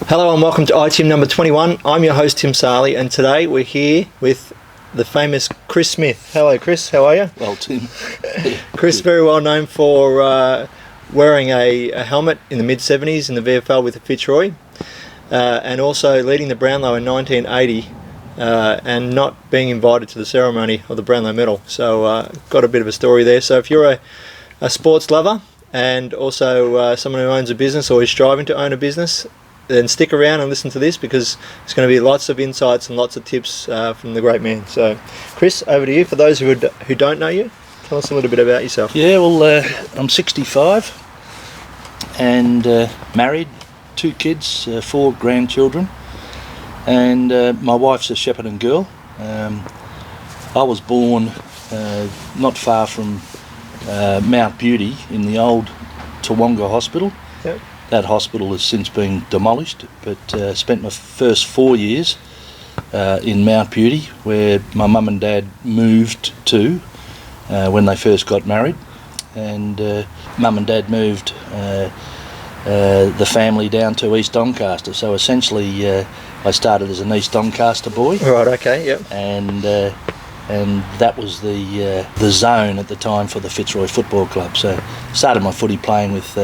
Hello and welcome to ITIM number 21. I'm your host Tim Sarley, and today we're here with the famous Chris Smith. Hello Chris, how are you? Well, Tim. Chris, very well known for wearing a helmet in the mid-70s in the VFL with the Fitzroy, and also leading the Brownlow in 1980 and not being invited to the ceremony of the Brownlow medal. So got a bit of a story there. So if you're a sports lover and also someone who owns a business or is striving to own a business, then stick around and listen to this, because it's going to be lots of insights and lots of tips from the great man. So, Chris, over to you. For those who don't know you, tell us a little bit about yourself. Yeah, well, I'm 65 and married, 2 kids, 4 grandchildren, and my wife's a Shepparton girl. I was born not far from Mount Beauty in the old Tawonga Hospital. Yep. That hospital has since been demolished, but spent my first 4 years in Mount Beauty, where my mum and dad moved to when they first got married. And mum and dad moved the family down to East Doncaster. So essentially I started as an East Doncaster boy. Right, okay, yep. And that was the zone at the time for the Fitzroy Football Club. So started my footy playing with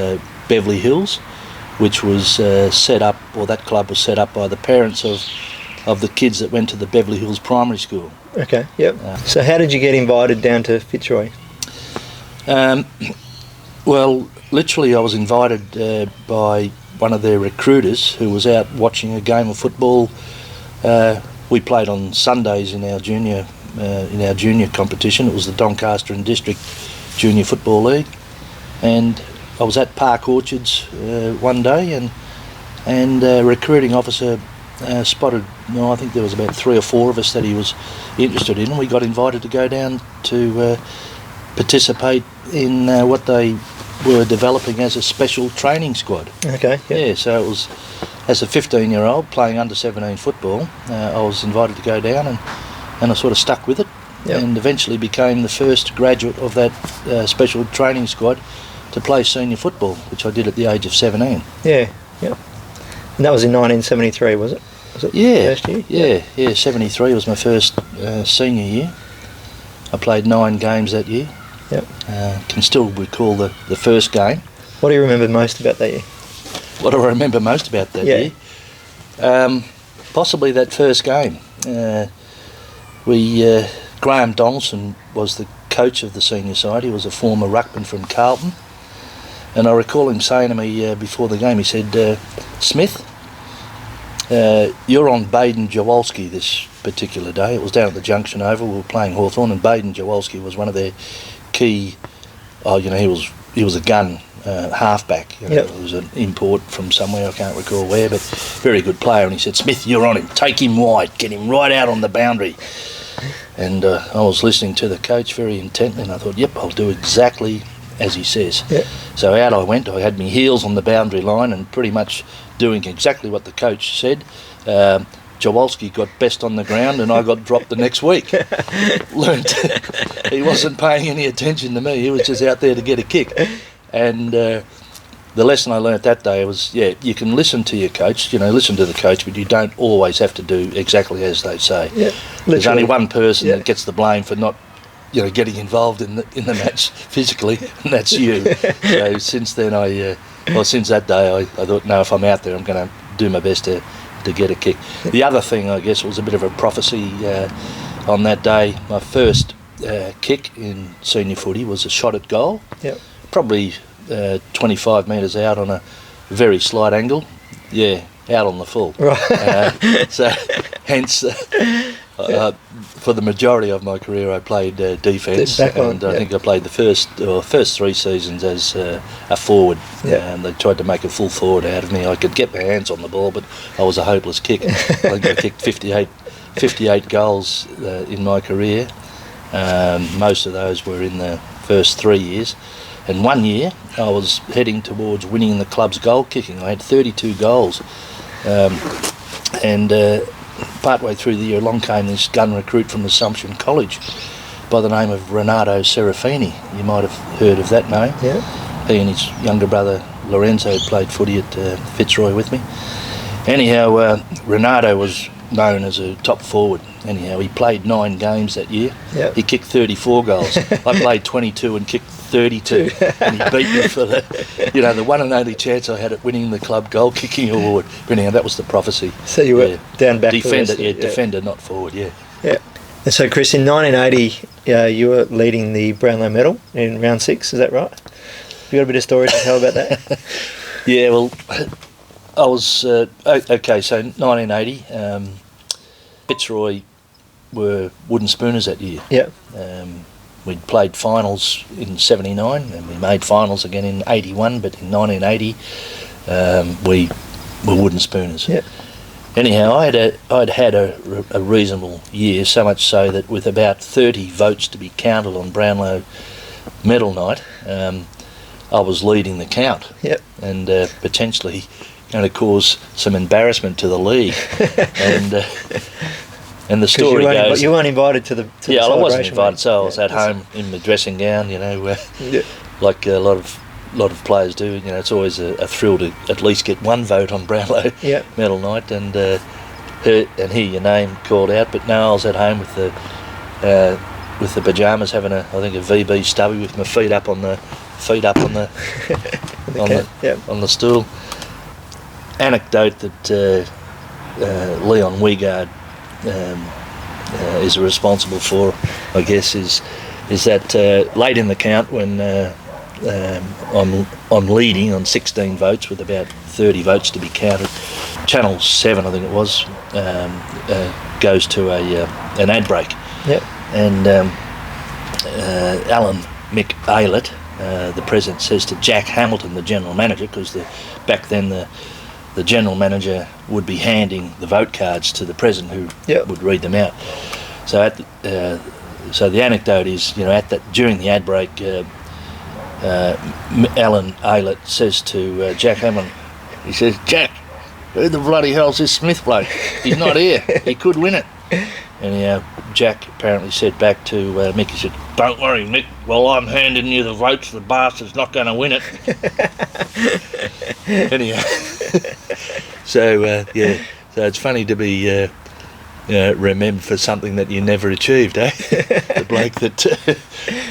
Beverly Hills, which was set up, or that club was set up by the parents of the kids that went to the Beverly Hills Primary School. Okay, yep. So how did you get invited down to Fitzroy? Well, literally I was invited by one of their recruiters who was out watching a game of football. We played on Sundays in our junior competition. It was the Doncaster and District Junior Football League, and I was at Park Orchards one day, and a recruiting officer spotted, I think there was about 3 or 4 of us that he was interested in, and we got invited to go down to participate in what they were developing as a special training squad. Okay. Yep. Yeah, so it was, as a 15-year-old playing under 17 football, I was invited to go down, and I sort of stuck with it. Yep. And eventually became the first graduate of that special training squad to play senior football, which I did at the age of 17. Yeah, yep. And that was in 1973, was it? Was it Yeah, first year? Yeah, 73 was my first senior year. I played 9 games that year. Yep. Can still recall the first game. What do you remember most about that year? What do I remember most about that year? Possibly that first game. Graham Donaldson was the coach of the senior side. He was a former ruckman from Carlton. And I recall him saying to me before the game, he said, Smith, you're on Baden Jawolski this particular day. It was down at the Junction Oval. We were playing Hawthorn, and Baden Jawolski was one of their key, he was a gun halfback. Yep. It was an import from somewhere, I can't recall where, but very good player. And he said, Smith, you're on him. Take him wide. Get him right out on the boundary. And I was listening to the coach very intently, and I thought, yep, I'll do exactly as he says. Yep. So out I went. I had my heels on the boundary line and pretty much doing exactly what the coach said. Jawolski got best on the ground and I got dropped the next week. Learned he wasn't paying any attention to me. He was just out there to get a kick. And the lesson I learnt that day was, you can listen to your coach, listen to the coach, but you don't always have to do exactly as they say. Yeah, there's only one person that gets the blame for not, getting involved in the match physically, and that's you. So since then, since that day, I thought, no, if I'm out there, I'm going to do my best to get a kick. The other thing, I guess, was a bit of a prophecy on that day. My first kick in senior footy was a shot at goal. Yep. Probably 25 metres out on a very slight angle. Yeah, out on the full. Right. So, hence, for the majority of my career, I played defence, and I think I played the first 3 seasons as a forward. And they tried to make a full forward out of me. I could get my hands on the ball, but I was a hopeless kick. I think I kicked 58 goals in my career. Most of those were in the first 3 years. And 1 year, I was heading towards winning the club's goal kicking. I had 32 goals. Partway through the year, along came this gun recruit from Assumption College by the name of Renato Serafini. You might have heard of that name. Yeah. He and his younger brother Lorenzo played footy at Fitzroy with me. Anyhow, Renato was known as a top forward. Anyhow, he played 9 games that year. Yep. He kicked 34 goals. I played 22 and kicked 32, and he beat me for the one and only chance I had at winning the club goal kicking award. But anyhow, that was the prophecy. So you were down back. Defender, defender, not forward. Yeah. Yeah. And so, Chris, in 1980, you were leading the Brownlow medal in round 6. Is that right? You got a bit of story to tell about that? Yeah. Well, I was okay. So 1980, Fitzroy were wooden spooners that year. Yeah. We'd played finals in '79 and we made finals again in '81, but in 1980 we were wooden spooners. Yeah. Anyhow, I'd had a reasonable year, so much so that with about 30 votes to be counted on Brownlow medal night, I was leading the count. Yep. And potentially going to cause some embarrassment to the league. And the story goes... You weren't invited to the yeah, celebration. I wasn't invited, so I was at Yeah. home in my dressing gown, Yeah. like a lot of players do. It's always a thrill to at least get one vote on Brownlow Yeah. medal night, and hear your name called out. But no, I was at home with the pyjamas, having a VB stubby with my feet up on the on the stool. Anecdote that Leon Wiegard is responsible for, I guess, is that late in the count when I'm leading on 16 votes with about 30 votes to be counted, Channel 7, I think it was, goes to an ad break. Yep. And Alan Mick Aylett, the president, says to Jack Hamilton, the general manager, because back then the general manager would be handing the vote cards to the president, who Yep. would read them out. So so the anecdote is, during the ad break, Alan Aylett says to Jack Hamilton, he says, "Jack, who the bloody hell's this Smith bloke? He's not here. He could win it." And Jack apparently said back to Mick, he said, "Don't worry, Mick, while I'm handing you the votes, the bastard's not going to win it." Anyhow, so it's funny to be remembered for something that you never achieved, eh? The bloke that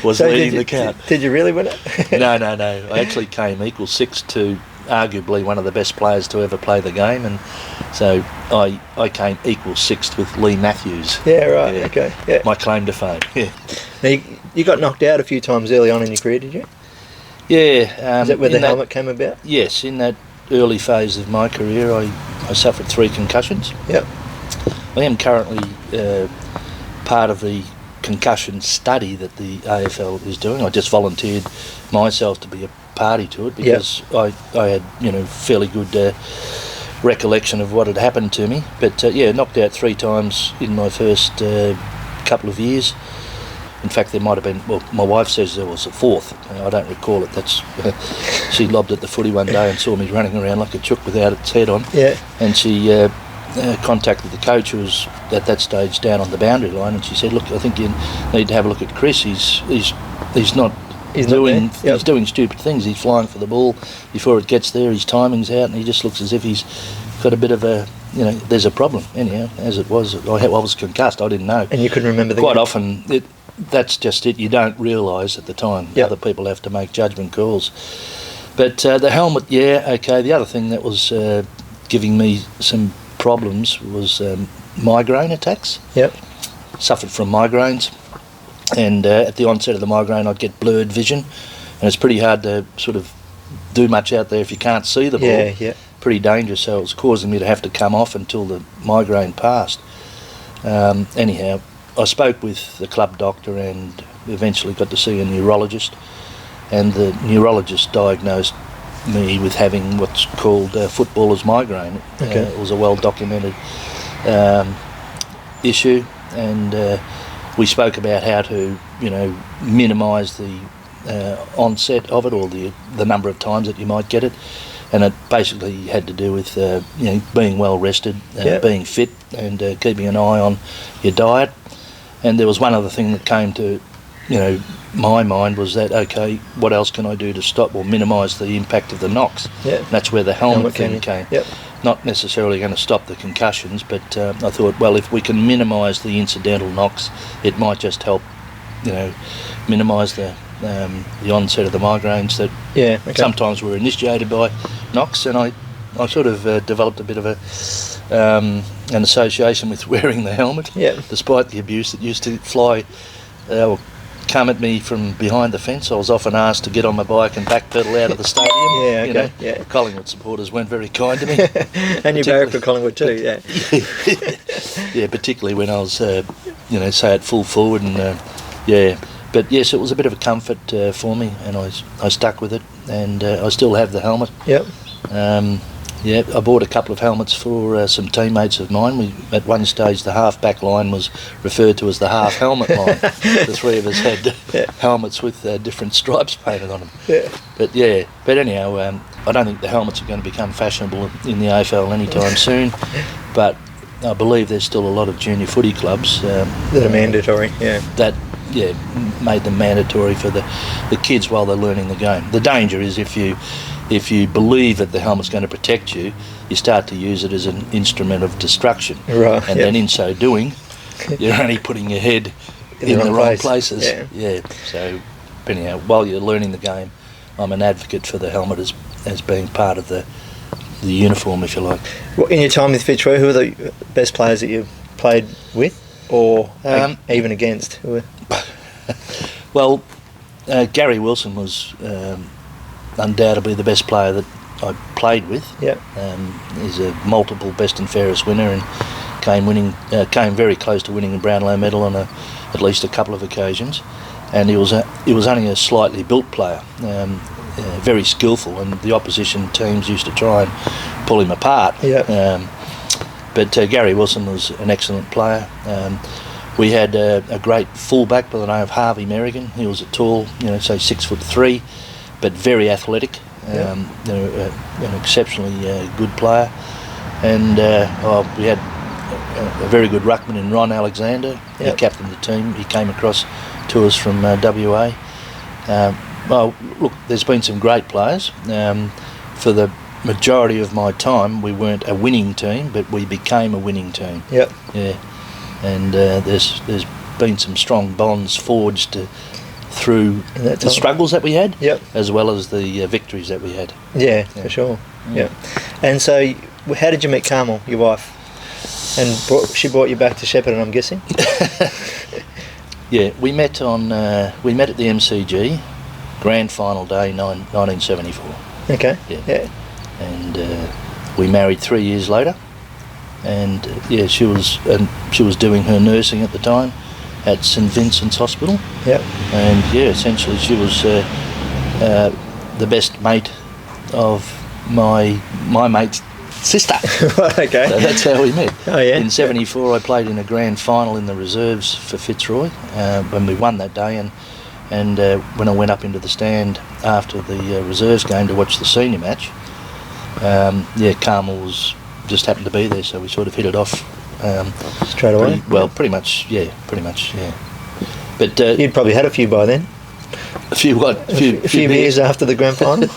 was leading the count. Did you really win it? No. I actually came equal 6 to arguably one of the best players to ever play the game, and so I came equal 6th with Lee Matthews. Yeah, right. Yeah. Okay. Yeah. My claim to fame. Yeah. Now you got knocked out a few times early on in your career, did you? Yeah. Is that where the helmet came about? Yes, in that early phase of my career, I suffered 3 concussions. Yep. I am currently part of the concussion study that the AFL is doing. I just volunteered myself to be a party to it because I had fairly good recollection of what had happened to me. But knocked out 3 times in my first couple of years. In fact, there might have been, well, my wife says there was a 4th. I don't recall it. That's she lobbed at the footy one day and saw me running around like a chook without its head on. Yeah. And she contacted the coach, who was at that stage down on the boundary line, and she said, "Look, I think you need to have a look at Chris. He's doing stupid things. He's flying for the ball before it gets there. His timing's out, and he just looks as if he's got a bit of a, there's a problem." Anyhow, as it was, I was concussed. I didn't know. And you couldn't remember the Quite often, that's just it. You don't realise at the time. Yep. Other people have to make judgment calls. But the helmet, okay. The other thing that was giving me some problems was migraine attacks. Yep. Suffered from migraines, and at the onset of the migraine I'd get blurred vision, and it's pretty hard to sort of do much out there if you can't see the ball. Yeah. Pretty dangerous, so it was causing me to have to come off until the migraine passed. Anyhow, I spoke with the club doctor and eventually got to see a neurologist, and the neurologist diagnosed me with having what's called footballer's migraine. Okay. It was a well-documented issue, and we spoke about how to, minimise the onset of it, or the number of times that you might get it, and it basically had to do with being well rested, being fit, and keeping an eye on your diet. And there was one other thing that came to my mind was that, okay, what else can I do to stop or minimise the impact of the knocks? Yeah. And that's where the helmet thing came. Yep. Not necessarily going to stop the concussions, but I thought, well, if we can minimise the incidental knocks, it might just help, minimise the onset of the migraines that sometimes were initiated by knocks. And I sort of developed a bit of an association with wearing the helmet, despite the abuse that used to fly or come at me from behind the fence. I was often asked to get on my bike and backpedal out of the stadium. Collingwood supporters weren't very kind to me. And you barrack for Collingwood too, yeah. Yeah, particularly when I was, say at full forward and, But yes, it was a bit of a comfort for me, and I stuck with it, and I still have the helmet. Yep. I bought a couple of helmets for some teammates of mine. At one stage, the half-back line was referred to as the half-helmet line. The three of us had helmets with different stripes painted on them. Yeah. But anyhow, I don't think the helmets are going to become fashionable in the AFL anytime soon. But I believe there's still a lot of junior footy clubs that are mandatory. That made them mandatory for the kids while they're learning the game. The danger is if you believe that the helmet's going to protect you, you start to use it as an instrument of destruction. Right. And then in so doing, you're only putting your head in the wrong places. Yeah. So anyhow, while you're learning the game, I'm an advocate for the helmet as being part of the uniform, if you like. Well, in your time with Fitzroy, who are the best players that you've played with, or even against? Well, Gary Wilson was undoubtedly the best player that I played with. Yeah. He's a multiple best and fairest winner, and came very close to winning a Brownlow medal on at least a couple of occasions. And he was only a slightly built player, very skillful, and the opposition teams used to try and pull him apart. Yeah. But Gary Wilson was an excellent player. We had a great fullback by the name of Harvey Merrigan. He was a tall, say 6'3", but very athletic. An exceptionally good player. And we had a very good ruckman in Ron Alexander. He captained the team. He came across to us from WA. Well, look, there's been some great players. For the majority of my time, we weren't a winning team, but we became a winning team. Yep. Yeah. And there's been some strong bonds forged through the struggles that we had, as well as the victories that we had. Yeah, for sure. Yeah. And so, how did you meet Carmel, your wife? And she brought you back to Shepparton, I'm guessing. Yeah, we met at the MCG, grand final day, 1974. Okay. Yeah. And we married 3 years later. And she was doing her nursing at the time at St Vincent's Hospital. Yep. And essentially she was the best mate of my mate's sister. Okay. So that's how we met. Oh yeah. In '74, I played in a grand final in the reserves for Fitzroy when we won that day, and when I went up into the stand after the reserves game to watch the senior match, Carmel just happened to be there, so we sort of hit it off straight away. Pretty much. But you'd probably had a few by then. A few years after the grand final.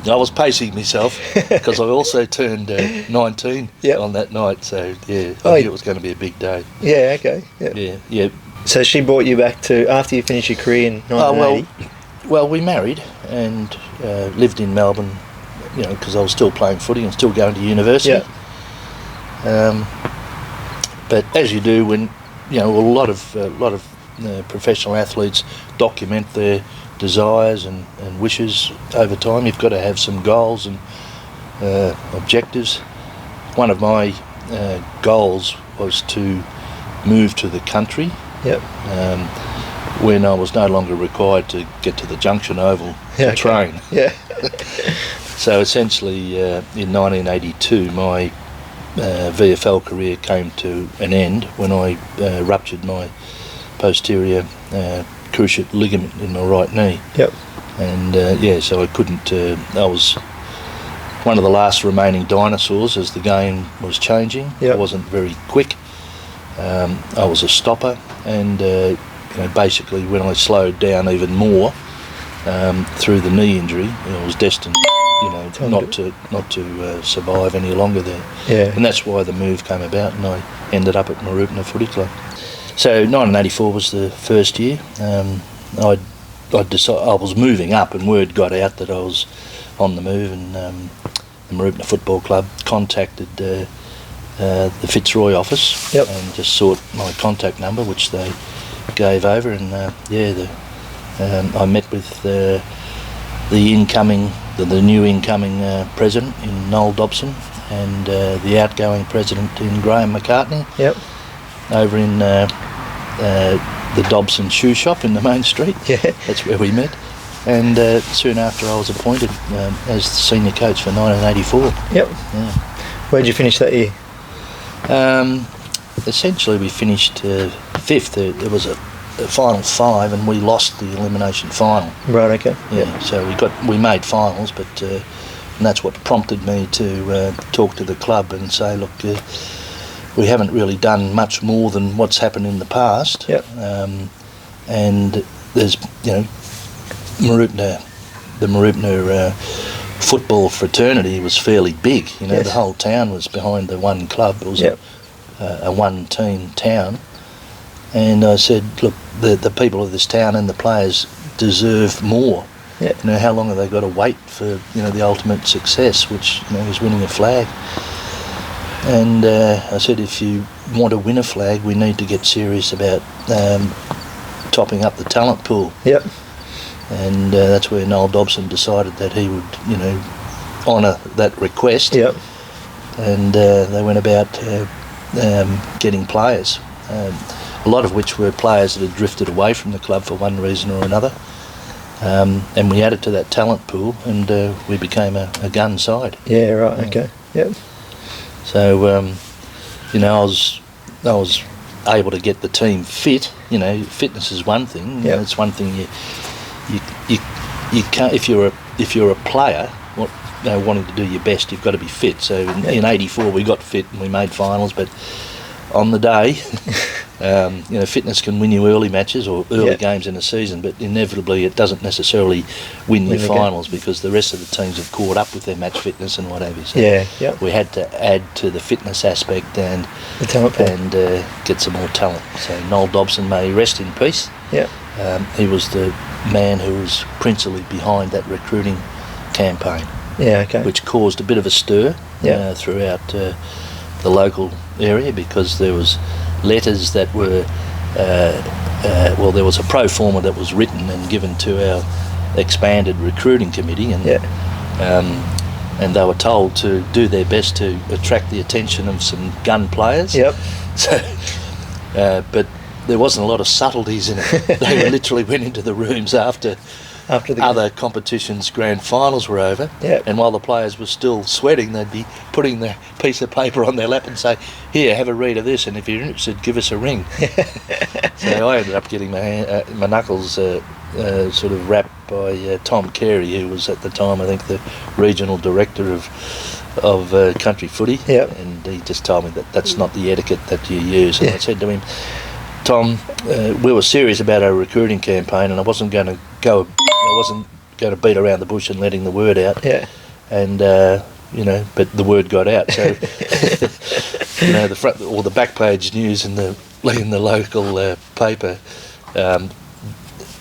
I was pacing myself because I also turned 19 on that night, so I knew it was going to be a big day. Yeah. Okay. Yep. Yeah. So she brought you back to after you finished your career in 1980. Well, we married and lived in Melbourne. Because I was still playing footy and still going to university. Yeah. But as you do when, a lot of professional athletes document their desires and wishes over time. You've got to have some goals and objectives. One of my goals was to move to the country. Yep. When I was no longer required to get to the Junction Oval to train. Yeah. So essentially, in 1982, my VFL career came to an end when I ruptured my posterior cruciate ligament in my right knee. Yep. And so I couldn't. I was one of the last remaining dinosaurs as the game was changing. Yep. I wasn't very quick. I was a stopper, and basically when I slowed down even more through the knee injury, I was destined, not to survive any longer there. Yeah. And that's why the move came about, and I ended up at Mooroopna Footy Club. So 1984 was the first year. I decided I was moving up, and word got out that I was on the move, and the Mooroopna Football Club contacted the Fitzroy office and just sought my contact number, which they gave over, and I met with the new incoming president in Noel Dobson, and the outgoing president in Graham McCartney. Yep. Over in the Dobson shoe shop in the main street. Yeah. That's where we met. And soon after I was appointed as the senior coach for 1984. Yep. Yeah. Where'd you finish that year? Essentially we finished fifth. There was a final five, and we lost the elimination final. Right, okay. Yeah. So we made finals, but and that's what prompted me to talk to the club and say, look, we haven't really done much more than what's happened in the past. Yep. And there's, the Mooroopna football fraternity was fairly big. Yes. The whole town was behind the one club. It was a one-team town. And I said, look, the people of this town and the players deserve more. Yeah. How long have they got to wait for, the ultimate success, which, is winning a flag? And I said, if you want to win a flag, we need to get serious about topping up the talent pool. Yep. And that's where Noel Dobson decided that he would, honour that request. Yep. And they went about getting players, a lot of which were players that had drifted away from the club for one reason or another. And we added to that talent pool, and we became a gun side. Yeah, right, okay. Yep. So, I was able to get the team fit. Fitness is one thing. Yep. It's one thing you can't, if you're a player, wanting to do your best, you've got to be fit. So in '84 we got fit and we made finals, but on the day, fitness can win you early matches or early games in a season, but inevitably it doesn't necessarily win you finals because the rest of the teams have caught up with their match fitness and what have you. So we had to add to the fitness aspect and the talent pool. And get some more talent. So Noel Dobson, may he rest in peace. Yeah. He was the man who was principally behind that recruiting campaign. Yeah, okay. Which caused a bit of a stir throughout the local area, because there was letters that were there was a pro forma that was written and given to our expanded recruiting committee, and and they were told to do their best to attract the attention of some gun players. Yep. So but there wasn't a lot of subtleties in it. They literally went into the rooms after the other competitions' grand finals were over, and while the players were still sweating, they'd be putting the piece of paper on their lap and say, "Here, have a read of this, and if you're interested, give us a ring." So I ended up getting my knuckles sort of wrapped by Tom Carey, who was at the time, I think, the regional director of country footy, and he just told me that that's not the etiquette that you use. And I said to him, Tom, we were serious about our recruiting campaign, and I wasn't going to beat around the bush and letting the word out. Yeah. And but the word got out. So the front or the back page news in the local paper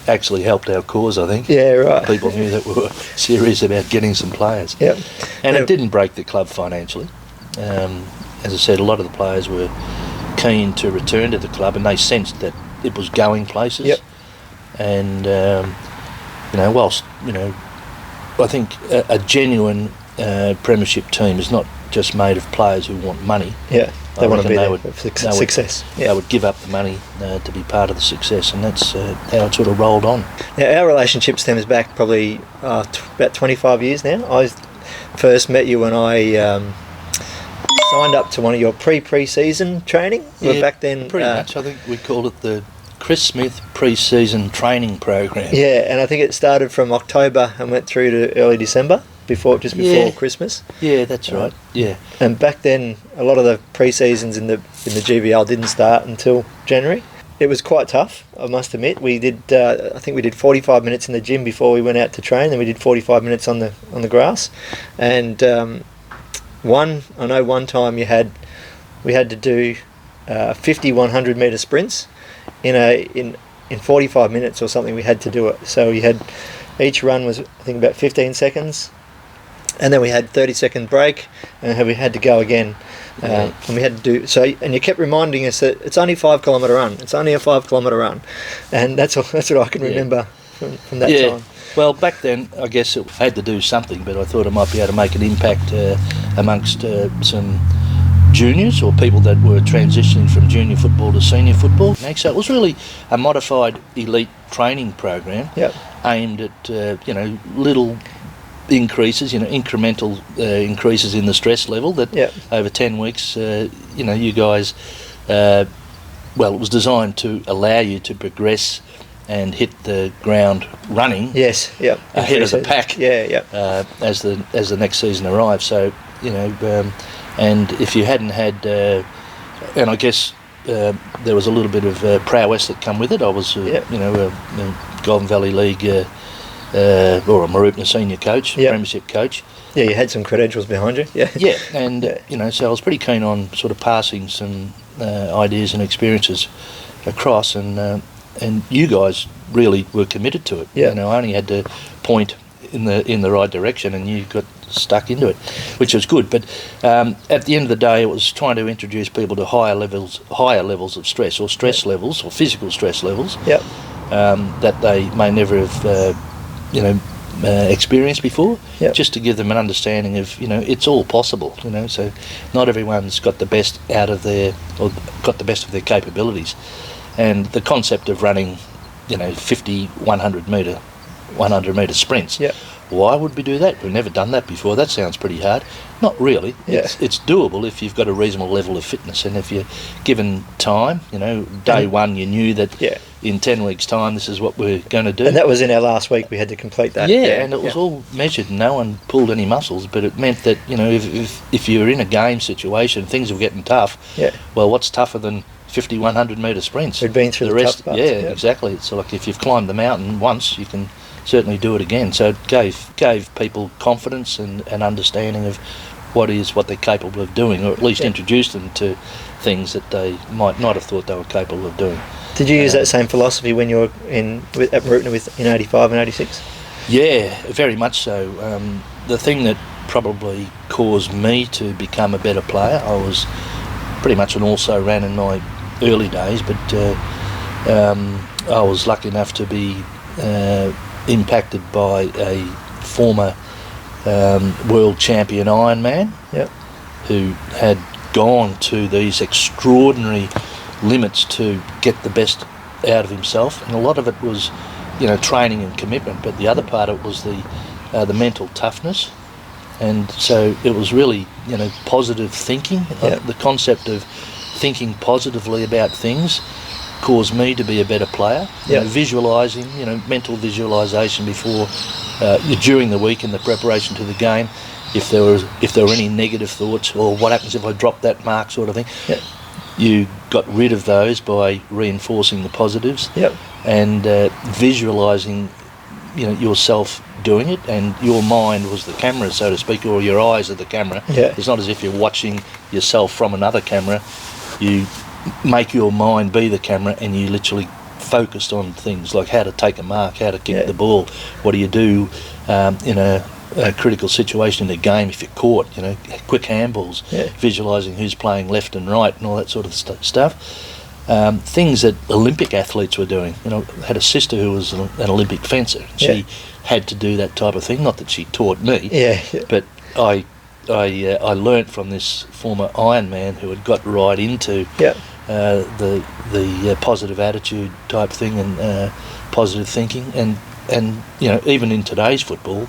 actually helped our cause, I think. Yeah, right. People knew that we were serious about getting some players. Yep. And it didn't break the club financially. As I said, a lot of the players were keen to return to the club, and they sensed that it was going places. Yep. And whilst I think a genuine premiership team is not just made of players who want money. Yeah, they want to be there for success. They would give up the money to be part of the success, and that's how it sort of rolled on. Now, our relationship stems back probably about 25 years now. I first met you when I signed up to one of your pre-season training. Yeah, back then, pretty much. I think we called it the Chris Smith Preseason training program. Yeah, and I think it started from October and went through to early December. before Christmas. Yeah, that's right. Yeah. And back then, a lot of the pre-seasons in the GVL didn't start until January. It was quite tough, I must admit. We did, I think we did 45 minutes in the gym before we went out to train. Then we did 45 minutes on the grass. And I know one time we had to do 50 100 metre sprints in 45 minutes or something. We had to do it. So we had, each run was I think about 15 seconds, and then we had 30-second break, and we had to go again. And we had to do so, and you kept reminding us that it's only 5 kilometre run. It's only a 5 kilometre run, and that's what I can remember from that time. Well, back then, I guess it had to do something, but I thought it might be able to make an impact amongst some juniors or people that were transitioning from junior football to senior football. So it was really a modified elite training program aimed at little increases, incremental increases in the stress level that over 10 weeks, you guys, it was designed to allow you to progress and hit the ground running ahead of the pack as the next season arrives. So, and if you hadn't had, and I guess there was a little bit of prowess that come with it. I was, a Golden Valley League or a Mooroopna senior coach, premiership coach. Yeah, you had some credentials behind you. So I was pretty keen on sort of passing some ideas and experiences across, and you guys really were committed to it. I only had to point in the right direction, and you got stuck into it, which was good. But at the end of the day, it was trying to introduce people to higher levels of stress, or stress levels, or physical stress levels that they may never have experienced before, just to give them an understanding of, it's all possible, so not everyone's got the best out of their capabilities. And the concept of running, 50, 100 metre sprints. Why would we do that? We've never done that before. That sounds pretty hard. Not really. It's doable if you've got a reasonable level of fitness, and if you're given time. Day one you knew that in 10 weeks' time this is what we're going to do. And that was in our last week. We had to complete that. And it was all measured. No one pulled any muscles, but it meant that if you're in a game situation, things were getting tough. Well, what's tougher than 50, 100 metre sprints? We'd been through the rest. Tough parts. Exactly. It's like if you've climbed the mountain once, you can certainly do it again. So it gave people confidence and understanding of what they're capable of doing, or at least introduced them to things that they might not have thought they were capable of doing. Did you use that same philosophy when you were at Mooroopna in 85 and 86? Yeah, very much so. The thing that probably caused me to become a better player, I was pretty much an also-ran in my early days, but I was lucky enough to be impacted by a former world champion Ironman who had gone to these extraordinary limits to get the best out of himself, and a lot of it was training and commitment, but the other part of it was the mental toughness. And so it was really positive thinking. The concept of thinking positively about things caused me to be a better player. Visualising, mental visualisation before, during the week in the preparation to the game. If there were any negative thoughts, or what happens if I drop that mark, sort of thing. You got rid of those by reinforcing the positives and visualising, yourself doing it, and your mind was the camera, so to speak, or your eyes are the camera. It's not as if you're watching yourself from another camera. You make your mind be the camera, and you literally focused on things like how to take a mark, how to kick the ball, what do you do in a critical situation in a game if you're caught, quick handballs, visualising who's playing left and right and all that sort of stuff. Things that Olympic athletes were doing. I had a sister who was an Olympic fencer. She had to do that type of thing. Not that she taught me, but I learnt from this former Ironman who had got right into the positive attitude type thing and positive thinking, and even in today's football,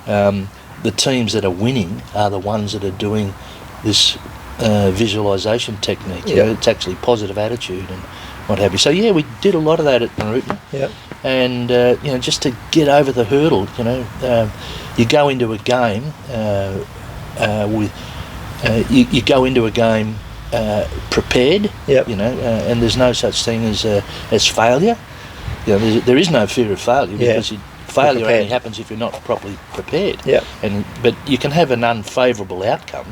the teams that are winning are the ones that are doing this visualisation technique. It's actually positive attitude what have you. So yeah, we did a lot of that at Mooroopna. Yep. And just to get over the hurdle, you go into a game you go into a game prepared. Yep. And there's no such thing as failure. There is no fear of failure because failure only happens if you're not properly prepared. Yep. But you can have an unfavourable outcome.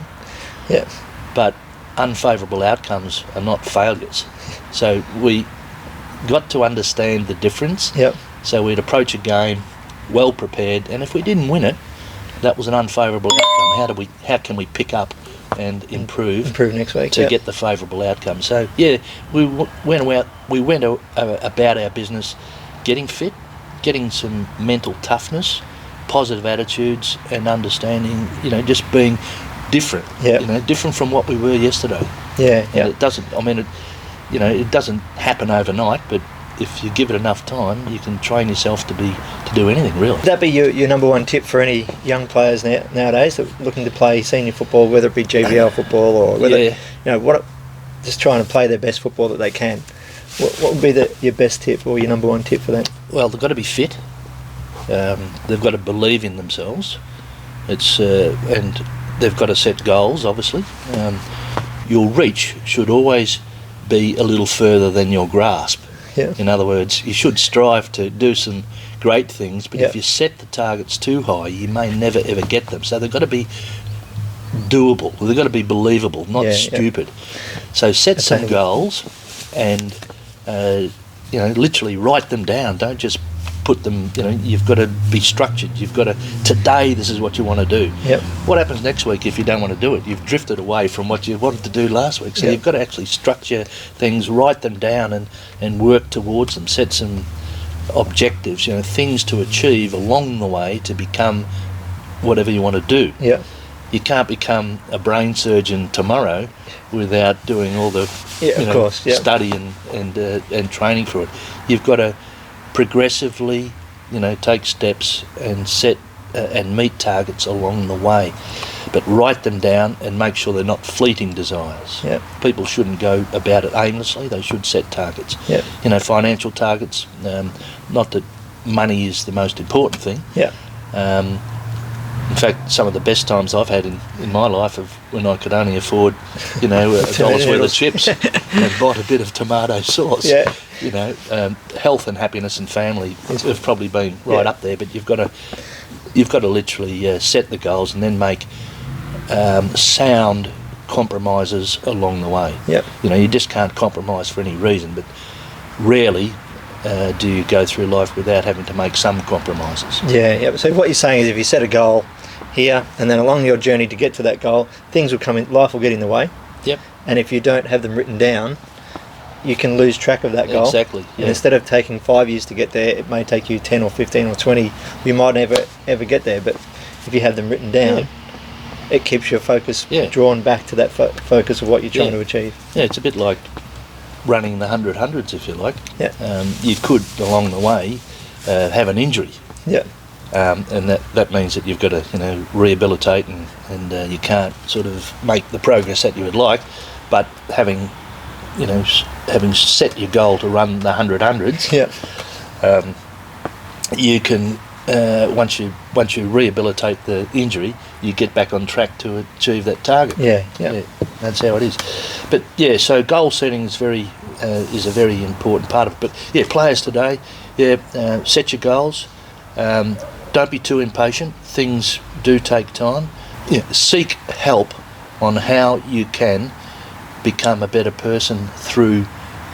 Yep. But unfavourable outcomes are not failures. So we got to understand the difference. Yep. So we'd approach a game well prepared, and if we didn't win it, that was an unfavourable outcome. How can we pick up and improve next week to get the favourable outcome? So yeah, we went about our business, getting fit, getting some mental toughness, positive attitudes, and understanding. Just being different. Yeah. Different from what we were yesterday. Yeah. And it doesn't. I mean, it doesn't happen overnight, but if you give it enough time, you can train yourself to do anything really. Would that be your number one tip for any young players nowadays that are looking to play senior football, whether it be GBL football or whether just trying to play their best football that they can? What would be your best tip or your number one tip for that? Well, they've got to be fit. They've got to believe in themselves. And they've got to set goals. Obviously, your reach should always be a little further than your grasp. Yeah. In other words, you should strive to do some great things, but if you set the targets too high, you may never ever get them. So they've got to be doable. They've got to be believable, not stupid. So set some goals and literally write them down. Don't just put them. You've got to be structured. You've got to, today this is what you want to do. Yep. What happens next week if you don't want to do it? You've drifted away from what you wanted to do last week. So you've got to actually structure things, write them down, and work towards them. Set some objectives, things to achieve along the way to become whatever you want to do. Yeah. You can't become a brain surgeon tomorrow without doing all the study and training for it. You've got to progressively, take steps and set and meet targets along the way, but write them down and make sure they're not fleeting desires. Yep. People shouldn't go about it aimlessly. They should set targets. Yep. Financial targets. Not that money is the most important thing. Yeah. In fact, some of the best times I've had in my life of when I could only afford, $1 worth of chips and bought a bit of tomato sauce. Yeah. Health and happiness and family have probably been right up there, but you've got to literally set the goals and then make sound compromises along the way. Yep. You just can't compromise for any reason, but rarely do you go through life without having to make some compromises. Yeah. So what you're saying is if you set a goal here and then along your journey to get to that goal, things will come in, life will get in the way. Yep. And if you don't have them written down, you can lose track of that goal. Exactly. Yeah. And instead of taking 5 years to get there, it may take you 10 or 15 or 20. You might never ever get there, but if you have them written down, it keeps your focus drawn back to that focus of what you're trying to achieve. Yeah, it's a bit like running the 100 hundreds, if you like. Yeah. You could, along the way, have an injury. Yeah. And that means that you've got to, rehabilitate and you can't sort of make the progress that you would like, but having set your goal to run the 100 hundreds, you can once you rehabilitate the injury, you get back on track to achieve that target. Yeah, that's how it is. But so goal setting is is a very important part of it. But players today, set your goals. Don't be too impatient. Things do take time. Seek help on how you can become a better person through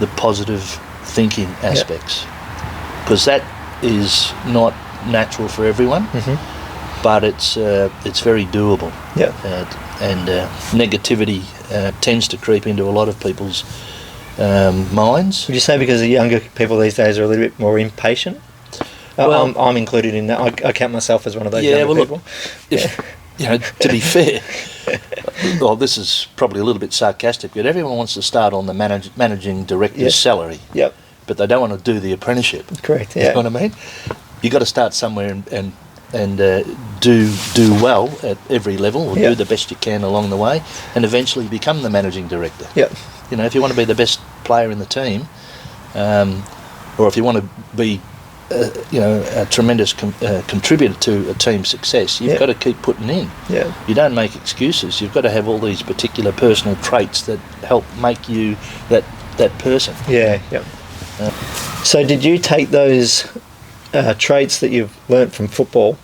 the positive thinking aspects, because that is not natural for everyone, but it's very doable. And negativity tends to creep into a lot of people's minds. Would you say because the younger people these days are a little bit more impatient? Well, I'm included in that. I count myself as one of those younger people. To be fair, well, this is probably a little bit sarcastic, but everyone wants to start on the managing director's salary. Yep. But they don't want to do the apprenticeship. Correct. You know what I mean? You got to start somewhere and do well at every level, or do the best you can along the way, and eventually become the managing director. Yep. If you want to be the best player in the team, or if you want to be a tremendous contributor to a team's success, you've got to keep putting in. Yeah. You don't make excuses. You've got to have all these particular personal traits that help make you that person. Yeah. So did you take those traits that you've learnt from football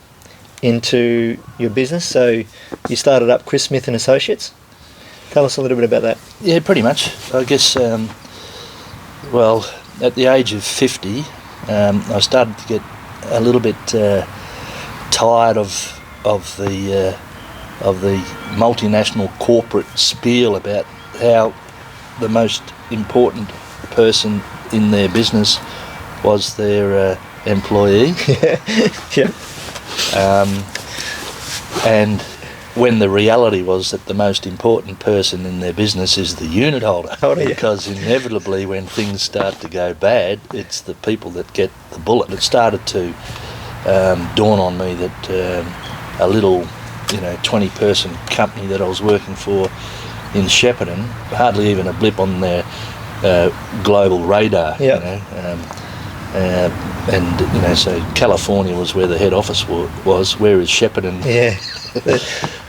into your business? So you started up Chris Smith and Associates. Tell us a little bit about that. Yeah, pretty much. I guess, well, at the age of 50, I started to get a little bit tired of the multinational corporate spiel about how the most important person in their business was their employee. Yeah. And when the reality was that the most important person in their business is the unit holder. Because inevitably when things start to go bad, it's the people that get the bullet. It started to dawn on me that a little 20-person company that I was working for in Shepparton, hardly even a blip on their global radar. So California was where the head office was. Where is Shepparton? Yeah.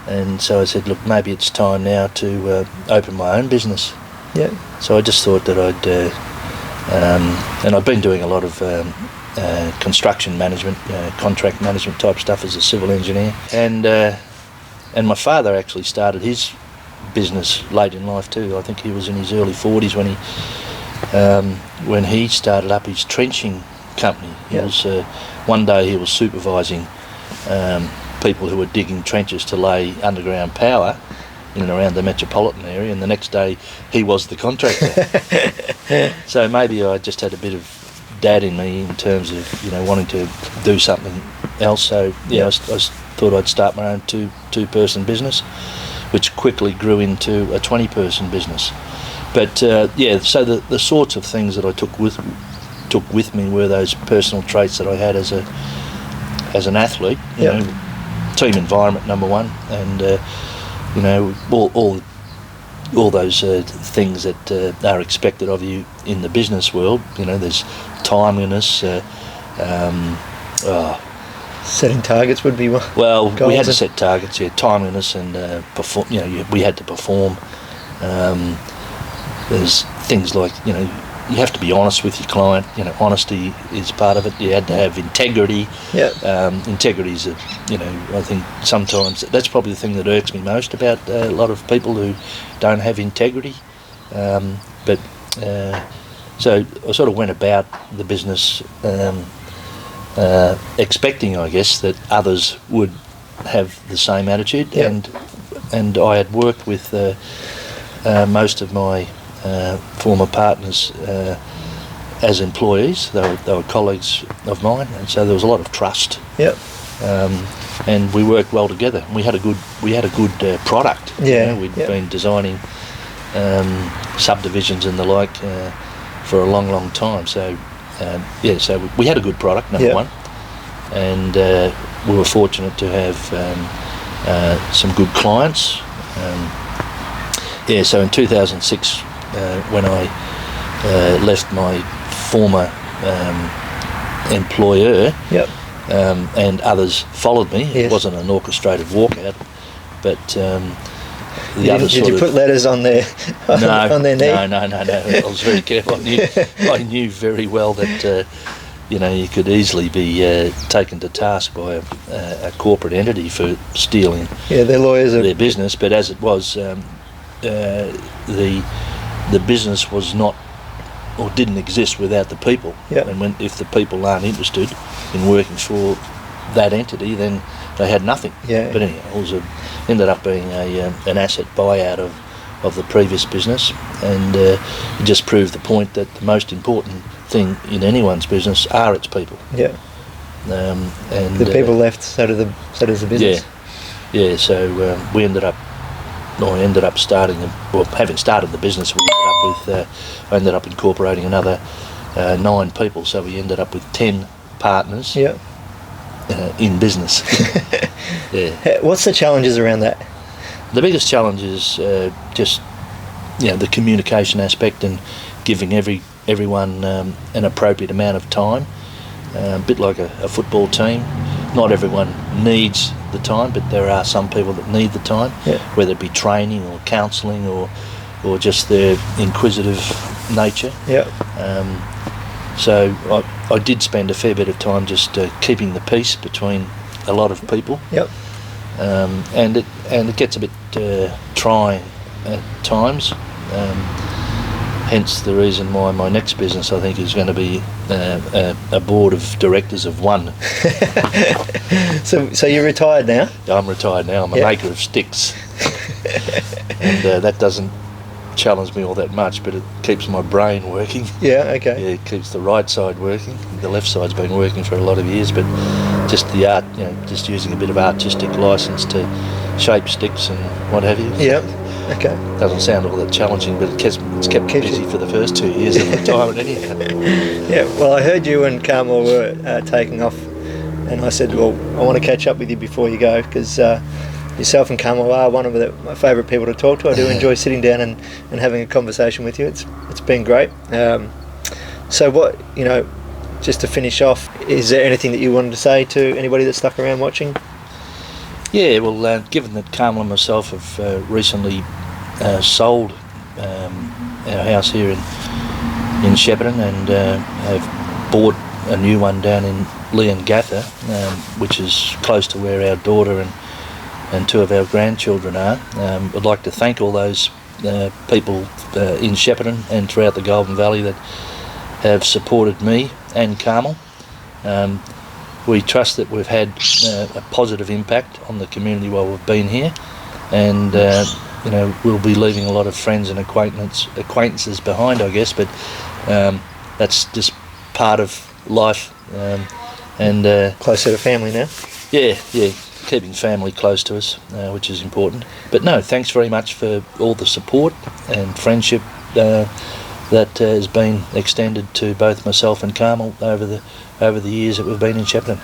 And so I said, look, maybe it's time now to open my own business. Yeah. So I just thought that I'd, and I've been doing a lot of construction management, contract management type stuff as a civil engineer. And my father actually started his business late in life too. I think he was in his early 40s when he started up his trenching company. He was one day he was supervising people who were digging trenches to lay underground power in and around the metropolitan area, and the next day he was the contractor. So maybe I just had a bit of dad in me in terms of wanting to do something else. So I thought I'd start my own two-person business, which quickly grew into a 20-person business. But so the sorts of things that I took with me were those personal traits that I had as an athlete. Team environment, number one, and all those things that are expected of you in the business world. There's timeliness. Setting targets would be one. Well, we had to set targets. Timeliness and perform. We had to perform. There's things like you have to be honest with your client. Honesty is part of it. You had to have integrity. Integrity is, I think sometimes that's probably the thing that irks me most about a lot of people who don't have integrity. So I sort of went about the business expecting, I guess, that others would have the same attitude. And I had worked with most of my former partners as employees. They were colleagues of mine, and so there was a lot of trust. And we worked well together. We had a good product. We'd been designing subdivisions and the like for a long time. So so we had a good product, number one, and we were fortunate to have some good clients. So in 2006, when I left my former employer, and others followed me. It wasn't an orchestrated walkout, but the others. Did you put letters on their on their knee? No. I was very careful. I knew very well that you could easily be taken to task by a corporate entity for stealing. Their lawyers their business, but as it was. The business was not or didn't exist without the people. And if the people aren't interested in working for that entity, then they had nothing. But anyhow, it ended up being an asset buyout of the previous business, and it just proved the point that the most important thing in anyone's business are its people. And the people left, so does the business. So we ended up. I ended up having started the business, I ended up incorporating another 9 people, so we ended up with 10 partners in business. What's the challenges around that? The biggest challenge is just the communication aspect and giving every everyone an appropriate amount of time, a bit like a football team. Not everyone needs the time, but there are some people that need the time, whether it be training or counselling or just their inquisitive nature. So I did spend a fair bit of time just keeping the peace between a lot of people. And it gets a bit trying at times. Hence the reason why my next business, I think, is going to be a board of directors of one. So you're retired now? I'm retired now. I'm a maker of sticks. And that doesn't challenge me all that much, but it keeps my brain working. It keeps the right side working. The left side's been working for a lot of years, but just the art, just using a bit of artistic license to shape sticks and what have you. Doesn't sound all that challenging, but it's kept me busy for the first 2 years of retirement anyhow. Well, I heard you and Carmel were taking off, and I said, well, I want to catch up with you before you go, because yourself and Carmel are one of my favourite people to talk to. I do enjoy sitting down and having a conversation with you. It's been great. So what, just to finish off, is there anything that you wanted to say to anybody that's stuck around watching? Well, given that Carmel and myself have recently sold our house here in Shepparton and have bought a new one down in Leongatha, which is close to where our daughter and two of our grandchildren are. I'd like to thank all those people in Shepparton and throughout the Golden Valley that have supported me and Carmel. We trust that we've had a positive impact on the community while we've been here, and we'll be leaving a lot of friends and acquaintances behind, I guess, but that's just part of life. And closer to family now? Keeping family close to us, which is important. But no, thanks very much for all the support and friendship that has been extended to both myself and Carmel over the years that we've been in Shepparton.